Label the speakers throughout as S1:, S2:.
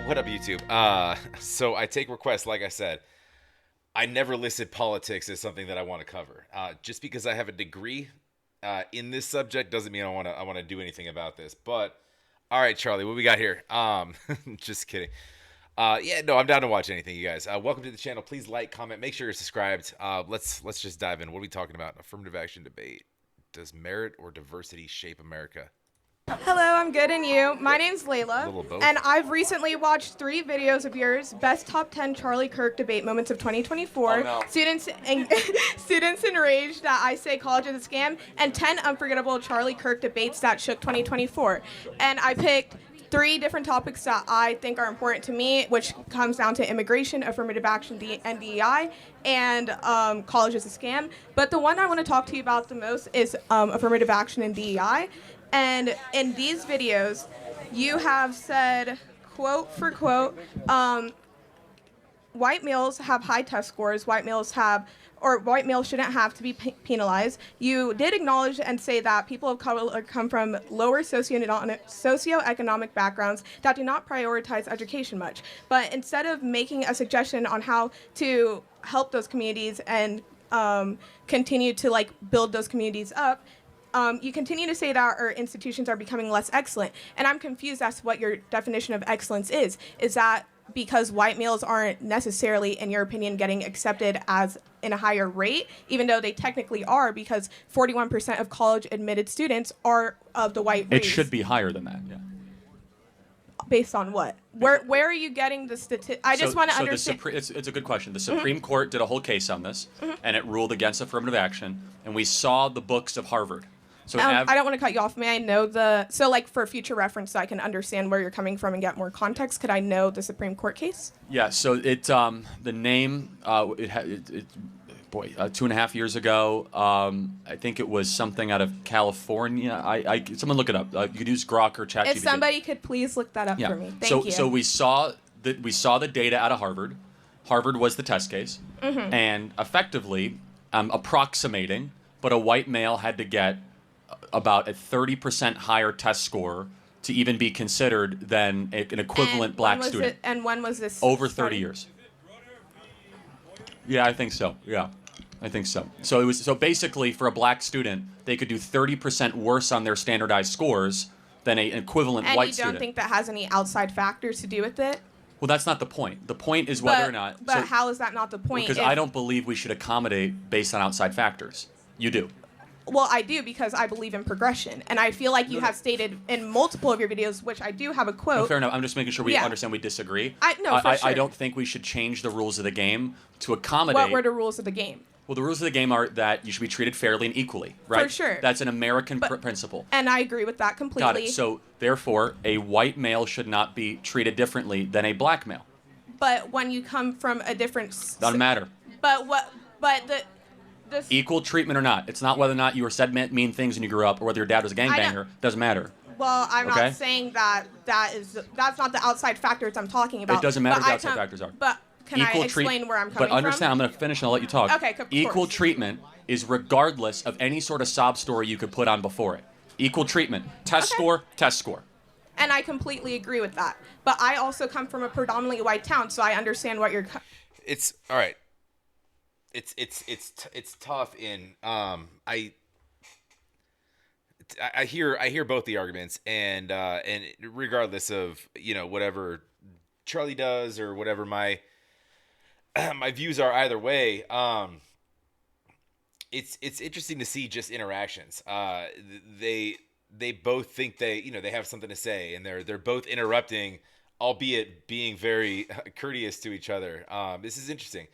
S1: What up, YouTube? So I take requests, like I said. I never listed politics as something that I want to cover. Just because I have a degree in this subject doesn't mean I want to do anything about this. But all right, Charlie, what we got here? Just kidding. Yeah, no, I'm down to watch anything, you guys. Welcome to the channel. Please like, comment, make sure you're subscribed. Let's just dive in. What are we talking about? Affirmative action debate. Does merit or diversity shape America?
S2: Hello, I'm good, and you? My name's
S1: A
S2: Layla,
S1: little of both.
S2: and I've recently watched 3 videos of yours, Best Top 10 CharlieKirk Debate Moments of 2024,
S1: Oh, no.
S2: Students Enraged That I Say College is a Scam, and 10 Unforgettable CharlieKirk Debates That Shook 2024. And I picked 3 different topics that I think are important to me, which comes down to immigration, affirmative action, and DEI, and college is a scam. But the one I want to talk to you about the most is affirmative action and DEI. And in these videos, you have said, quote for quote, white males have high test scores, white males shouldn't have to be penalized. You did acknowledge and say that people of color come from lower socioeconomic backgrounds that do not prioritize education much. But instead of making a suggestion on how to help those communities and continue to build those communities up, you continue to say that our institutions are becoming less excellent. And I'm confused as to what your definition of excellence is. Is that because white males aren't necessarily, in your opinion, getting accepted as in a higher rate, even though they technically are, because 41% of college admitted students are of the white race?
S3: It should be higher than that, yeah.
S2: Based on what? Where are you getting the statistics? I just want to understand.
S3: It's a good question. The Supreme Court did a whole case on this, and it ruled against affirmative action, and we saw the books of Harvard. So
S2: I don't want to cut you off. May I know for future reference, so I can understand where you're coming from and get more context, could I know the Supreme Court case?
S3: Yeah, so the name, 2.5 years ago, I think it was something out of California. Someone look it up. You could use Grok or ChatGPT.
S2: If somebody could please look that up for me. Thank you.
S3: So we saw the data out of Harvard. Harvard was the test case, and effectively approximating, but a white male had to get about a 30% higher test score to even be considered than an equivalent black student.
S2: And when was this?
S3: Over 30 years. Yeah, I think so. Yeah, I think so. So basically, for a black student, they could do 30% worse on their standardized scores than an equivalent white student.
S2: And you don't think that has any outside factors to do with it?
S3: Well, that's not the point. The point is whether or not.
S2: But how is that not the point?
S3: Because I don't believe we should accommodate based on outside factors. You do.
S2: Well, I do, because I believe in progression. And I feel like you have stated in multiple of your videos, which I do have a quote.
S3: No, fair enough. I'm just making sure we understand we disagree.
S2: For sure.
S3: I don't think we should change the rules of the game to accommodate.
S2: What were the rules of the game?
S3: Well, the rules of the game are that you should be treated fairly and equally, right?
S2: For sure.
S3: That's an American principle.
S2: And I agree with that completely.
S3: Got it. So, therefore, a white male should not be treated differently than a black male.
S2: But when you come from a different...
S3: Doesn't matter. Equal treatment or not. It's not whether or not you were said mean things when you grew up or whether your dad was a gangbanger. Doesn't matter.
S2: Well, I'm not saying that's not the outside factors I'm talking about.
S3: It doesn't matter what the outside factors are.
S2: But can I explain where I'm coming from?
S3: But understand, I'm going to finish and I'll let you talk.
S2: Okay, of
S3: Equal
S2: course.
S3: treatment is regardless of any sort of sob story you could put on before it. Equal treatment. Test score, test score.
S2: And I completely agree with that. But I also come from a predominantly white town, so I understand what you're...
S1: It's all right. It's tough in I hear both the arguments, and regardless of whatever Charlie does or whatever my views are either way, it's interesting to see just interactions. They both think they have something to say, and they're both interrupting, albeit being very courteous to each other. This is interesting.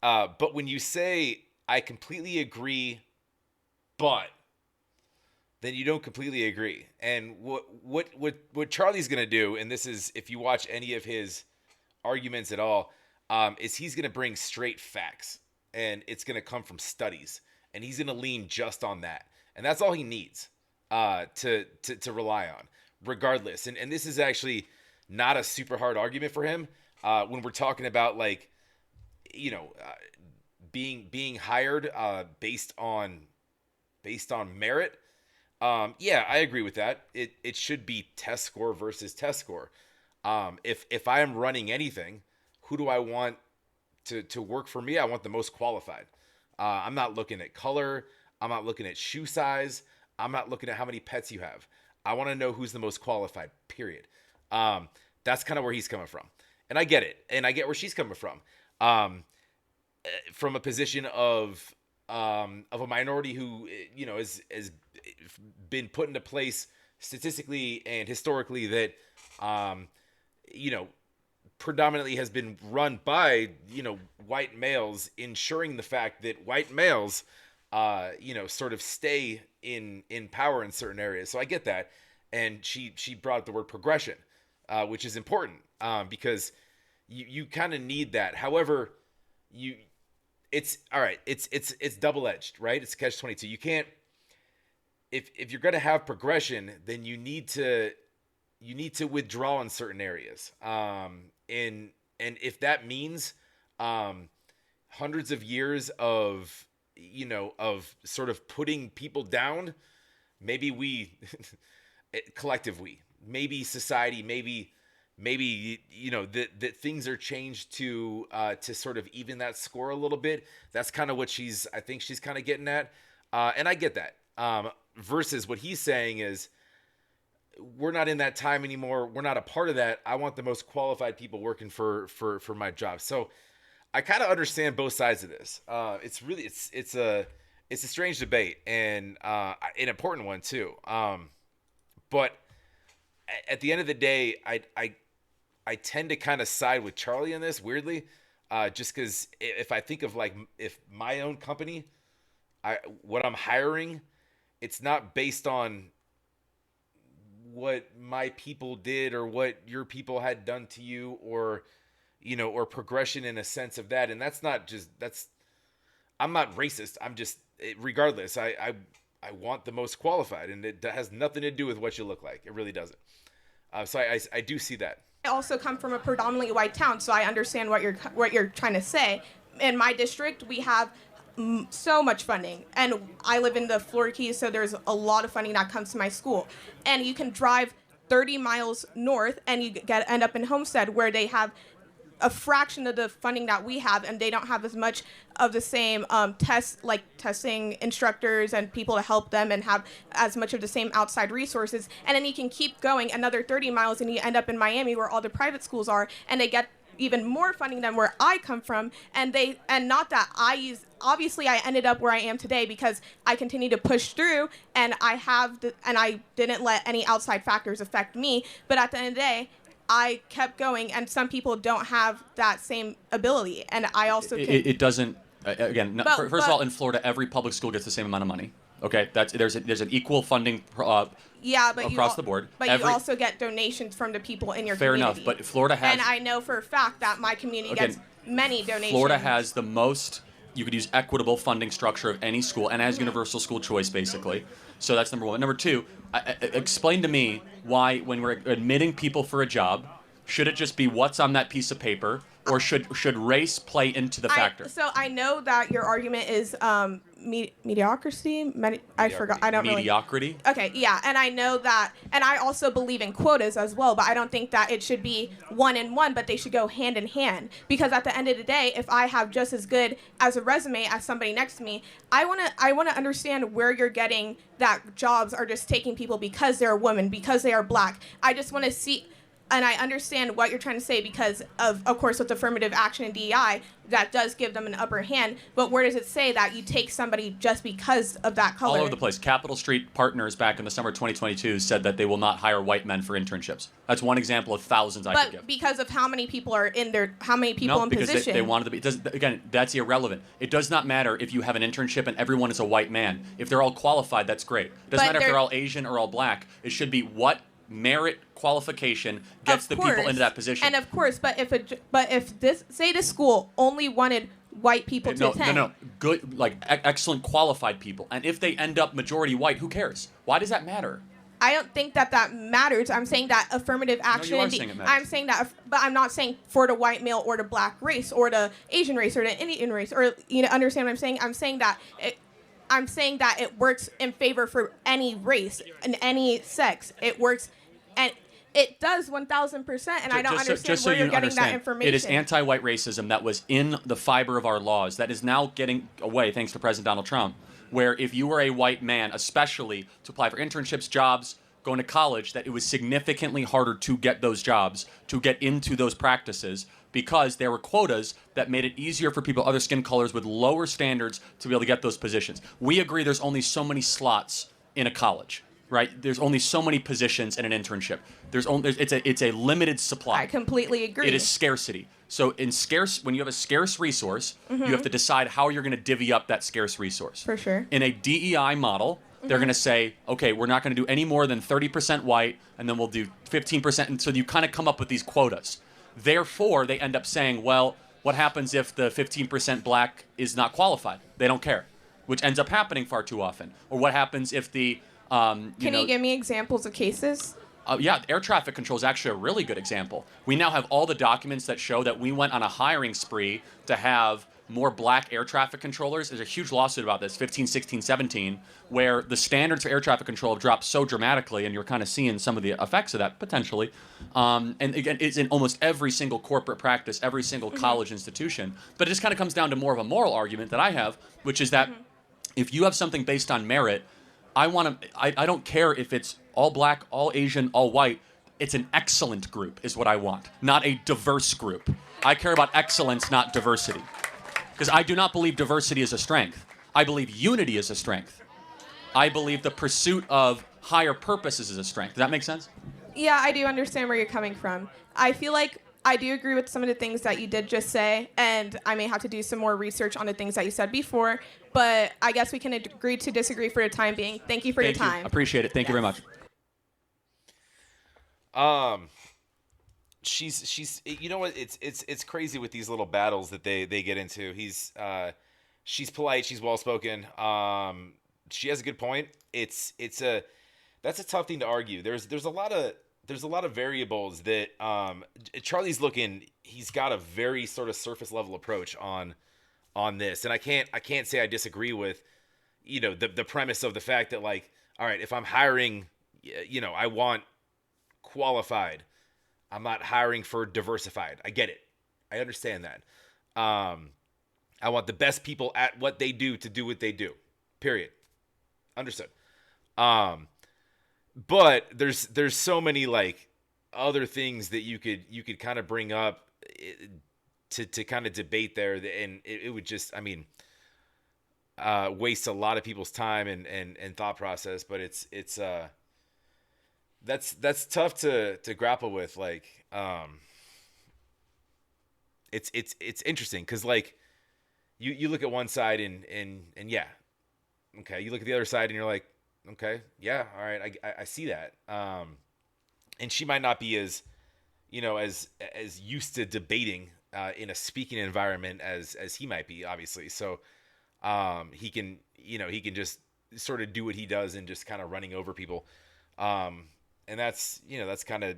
S1: But when you say, I completely agree, but, then you don't completely agree. And what Charlie's going to do, and this is, if you watch any of his arguments at all, is he's going to bring straight facts. And it's going to come from studies. And he's going to lean just on that. And that's all he needs to rely on, regardless. And this is actually not a super hard argument for him when we're talking about, being hired based on merit. Yeah, I agree with that. It should be test score versus test score. If I am running anything, who do I want to work for me? I want the most qualified. I'm not looking at color. I'm not looking at shoe size. I'm not looking at how many pets you have. I want to know who's the most qualified, period. That's kind of where he's coming from. And I get it. And I get where she's coming from a position of a minority who, has been put into place statistically and historically that, predominantly has been run by, white males, ensuring the fact that white males, sort of stay in power in certain areas. So I get that. And she brought up the word progression, which is important, because you kind of need that. However, it's all right. It's double-edged, right? It's catch-22. You can't, if you're going to have progression, then you need to withdraw in certain areas. And if that means hundreds of years of sort of putting people down, maybe we collective maybe society, maybe that things are changed to sort of even that score a little bit. That's kind of what I think she's kind of getting at, and I get that. Versus what he's saying is, we're not in that time anymore. We're not a part of that. I want the most qualified people working for my job. So I kind of understand both sides of this. It's really it's a strange debate, and an important one too. But at the end of the day, I tend to kind of side with Charlie in this, weirdly, just because if I think of if my own company, what I'm hiring, it's not based on what my people did or what your people had done to you, or progression in a sense of that. And I'm not racist. I'm just, regardless, I want the most qualified, and it has nothing to do with what you look like. It really doesn't. So I do see that.
S2: I also come from a predominantly white town, so I understand what you're trying to say. In my district, we have so much funding, and I live in the Florida Keys, so there's a lot of funding that comes to my school. And you can drive 30 miles north, and you end up in Homestead, where they have a fraction of the funding that we have, and they don't have as much of the same testing instructors and people to help them, and have as much of the same outside resources. And then you can keep going another 30 miles, and you end up in Miami, where all the private schools are, and they get even more funding than where I come from. And not that obviously I ended up where I am today because I continue to push through, and I didn't let any outside factors affect me. But at the end of the day, I kept going, and some people don't have that same ability. And I also
S3: it doesn't. Again, first of all, in Florida, every public school gets the same amount of money. Okay, there's an equal funding across the board.
S2: But you also get donations from the people in your community.
S3: Fair enough, but Florida has...
S2: And I know for a fact that my community gets many donations.
S3: Florida has the most... You could use equitable funding structure of any school, and has universal school choice, basically. So that's number one. Number two, explain to me why, when we're admitting people for a job, should it just be what's on that piece of paper, or should race play into the factor?
S2: So I know that your argument is mediocrity. I forgot. I don't
S3: mediocrity.
S2: Really. Okay, yeah, and I know that, and I also believe in quotas as well. But I don't think that it should be one and one, but they should go hand in hand. Because at the end of the day, if I have just as good as a resume as somebody next to me, I wanna understand where you're getting that jobs are just taking people because they're a woman, because they are black. I just want to see. And I understand what you're trying to say because of course, with affirmative action and DEI, that does give them an upper hand. But where does it say that you take somebody just because of that color?
S3: All over the place. Capitol Street Partners back in the summer of 2022 said that they will not hire white men for internships. That's one example of thousands I could give.
S2: But because of how many people are in there, how many people in position?
S3: No, because they wanted to be. Again, that's irrelevant. It does not matter if you have an internship and everyone is a white man. If they're all qualified, that's great. It doesn't matter if they're all Asian or all black. It should be what merit qualification gets the people into that position.
S2: And of course, but if this school only wanted white people to attend.
S3: No, good, excellent qualified people. And if they end up majority white, who cares? Why does that matter?
S2: I don't think that matters. I'm saying that affirmative action.
S3: No, you are saying it matters.
S2: I'm saying that, but I'm not saying for the white male or the black race or the Asian race or the Indian race, or understand what I'm saying? I'm saying that it works in favor for any race and any sex. It works, and It does 1,000%, and I don't understand where you're getting that information.
S3: It is anti-white racism that was in the fiber of our laws that is now getting away thanks to President Donald Trump, where if you were a white man, especially to apply for internships, jobs, going to college, that it was significantly harder to get those jobs, to get into those practices, because there were quotas that made it easier for people of other skin colors with lower standards to be able to get those positions. We agree there's only so many slots in a college, right? There's only so many positions in an internship. It's a limited supply.
S2: I completely agree.
S3: It is scarcity. So when you have a scarce resource, you have to decide how you're going to divvy up that scarce resource.
S2: For sure.
S3: In a DEI model, they're going to say, okay, we're not going to do any more than 30% white, and then we'll do 15%. And so you kind of come up with these quotas. Therefore, they end up saying, well, what happens if the 15% black is not qualified? They don't care, which ends up happening far too often. Or what happens if the...
S2: Can you give me examples of cases?
S3: Yeah, air traffic control is actually a really good example. We now have all the documents that show that we went on a hiring spree to have more black air traffic controllers. There's a huge lawsuit about this, 15, 16, 17, where the standards for air traffic control have dropped so dramatically, and you're kind of seeing some of the effects of that, potentially. And again, it's in almost every single corporate practice, every single college institution. But it just kind of comes down to more of a moral argument that I have, which is that if you have something based on merit, I don't care if it's all black, all Asian, all white. It's an excellent group is what I want, not a diverse group. I care about excellence, not diversity. Because I do not believe diversity is a strength. I believe unity is a strength. I believe the pursuit of higher purposes is a strength. Does that make sense?
S2: Yeah, I do understand where you're coming from. I feel like I do agree with some of the things that you did just say, and I may have to do some more research on the things that you said before, but I guess we can agree to disagree for the time being. Thank you for your time.
S3: Appreciate it. Thank you very much.
S1: She's you know what, it's crazy with these little battles that they get into. She's polite, she's well spoken, she has a good point. That's a tough thing to argue. There's a lot of variables that Charlie's he's got a very sort of surface level approach on this, and I can't say I disagree with the premise of the fact that, like, all right, if I'm hiring, I want qualified. I'm not hiring for diversified. I get it. I understand that. I want the best people at what they do to do what they do. Period. Understood. But there's so many, like, other things that you could kind of bring up to kind of debate there, and it would just, waste a lot of people's time and thought process. But it's that's tough to grapple with. Like, it's interesting because, like, you look at one side and yeah, okay, you look at the other side and you're like, okay, yeah, all right, I see that. And she might not be as as used to debating in a speaking environment as he might be, obviously. So he can just sort of do what he does and just kind of running over people. And that's kind of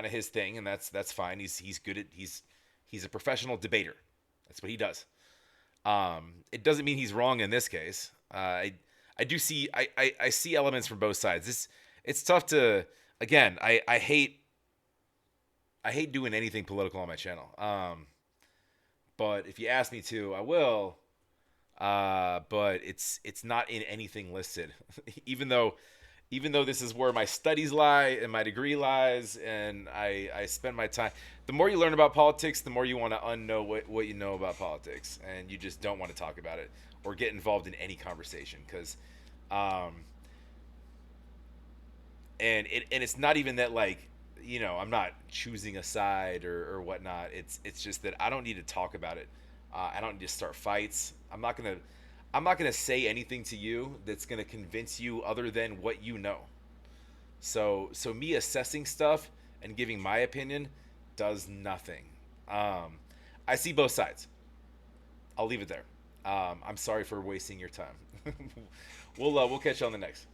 S1: his thing, and that's fine. He's good at he's a professional debater. That's what he does. It doesn't mean he's wrong in this case. I do see I see elements from both sides. It's tough to, again, I hate doing anything political on my channel. But if you ask me to, I will. But it's not in anything listed. even though this is where my studies lie and my degree lies, and I spend my time. The more you learn about politics, the more you want to unknow what you know about politics, and you just don't want to talk about it or get involved in any conversation, because and it's not even that, like, I'm not choosing a side or whatnot. It's just that I don't need to talk about it. I don't need to start fights. I'm not gonna say anything to you that's gonna convince you other than what you know. So me assessing stuff and giving my opinion does nothing. I see both sides. I'll leave it there. I'm sorry for wasting your time. We'll catch you on the next.